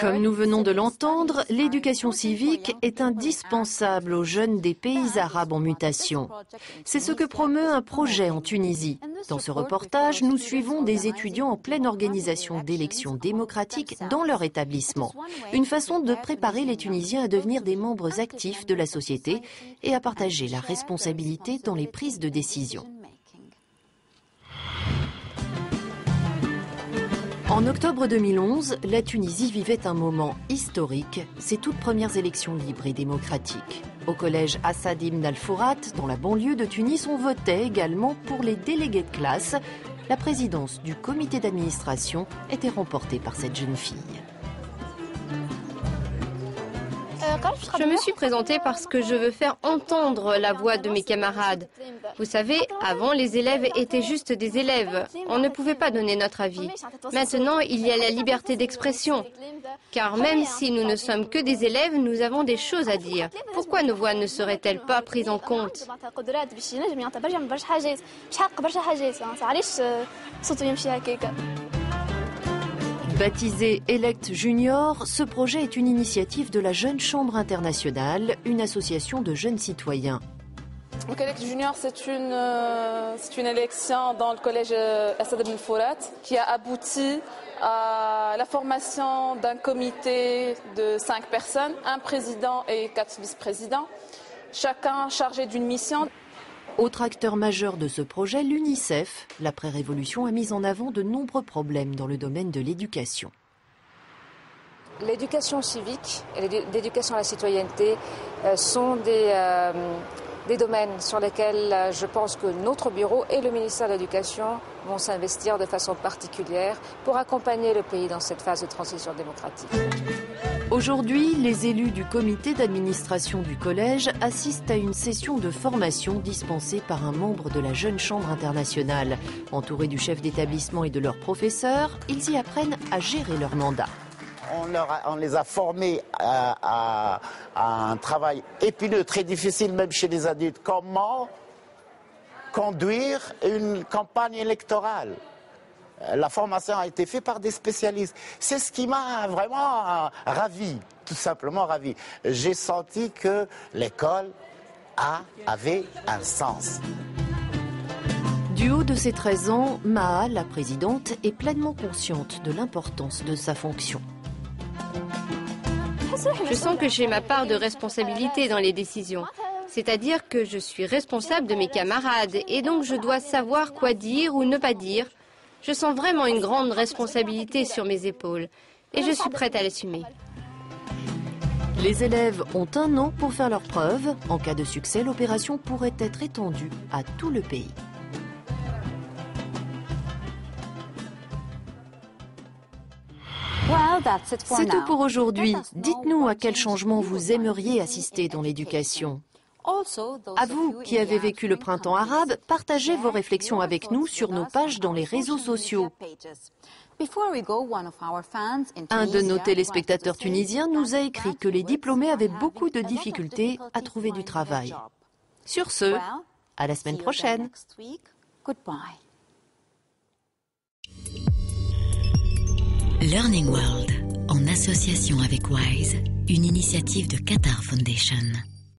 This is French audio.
Comme nous venons de l'entendre, l'éducation civique est indispensable aux jeunes des pays arabes en mutation. C'est ce que promeut un projet en Tunisie. Dans ce reportage, nous suivons des étudiants en pleine organisation d'élections démocratiques dans leur établissement. Une façon de préparer les Tunisiens à devenir des membres actifs de la société et à partager la responsabilité dans les prises de décision. En octobre 2011, la Tunisie vivait un moment historique, ses toutes premières élections libres et démocratiques. Au collège Assad Ibn al-Fourat, dans la banlieue de Tunis, on votait également pour les délégués de classe. La présidence du comité d'administration était remportée par cette jeune fille. Je me suis présentée parce que je veux faire entendre la voix de mes camarades. Vous savez, avant, les élèves étaient juste des élèves. On ne pouvait pas donner notre avis. Maintenant, il y a la liberté d'expression. Car même si nous ne sommes que des élèves, nous avons des choses à dire. Pourquoi nos voix ne seraient-elles pas prises en compte ? Baptisé Elect Junior, ce projet est une initiative de la Jeune Chambre Internationale, une association de jeunes citoyens. Le Elect Junior, c'est une élection dans le collège Assad Ibn al-Fourat qui a abouti à la formation d'un comité de 5 personnes, un président et 4 vice-présidents, chacun chargé d'une mission. Autre acteur majeur de ce projet, l'UNICEF. L'après-révolution a mis en avant de nombreux problèmes dans le domaine de l'éducation. L'éducation civique et l'éducation à la citoyenneté sont des domaines sur lesquels je pense que notre bureau et le ministère de l'Éducation vont s'investir de façon particulière pour accompagner le pays dans cette phase de transition démocratique. Aujourd'hui, les élus du comité d'administration du collège assistent à une session de formation dispensée par un membre de la Jeune Chambre internationale. Entourés du chef d'établissement et de leurs professeurs, ils y apprennent à gérer leur mandat. On les a formés à un travail épineux, très difficile même chez les adultes. Comment conduire une campagne électorale? La formation a été faite par des spécialistes. C'est ce qui m'a vraiment ravi, tout simplement ravi. J'ai senti que l'école avait un sens. Du haut de ses 13 ans, Maha, la présidente, est pleinement consciente de l'importance de sa fonction. Je sens que j'ai ma part de responsabilité dans les décisions. C'est-à-dire que je suis responsable de mes camarades et donc je dois savoir quoi dire ou ne pas dire. Je sens vraiment une grande responsabilité sur mes épaules et je suis prête à l'assumer. Les élèves ont 1 an pour faire leurs preuves. En cas de succès, l'opération pourrait être étendue à tout le pays. C'est tout pour aujourd'hui. Dites-nous à quel changement vous aimeriez assister dans l'éducation. À vous qui avez vécu le printemps arabe, partagez vos réflexions avec nous sur nos pages dans les réseaux sociaux. Un de nos téléspectateurs tunisiens nous a écrit que les diplômés avaient beaucoup de difficultés à trouver du travail. Sur ce, à la semaine prochaine. Learning World, en association avec WISE, une initiative de Qatar Foundation.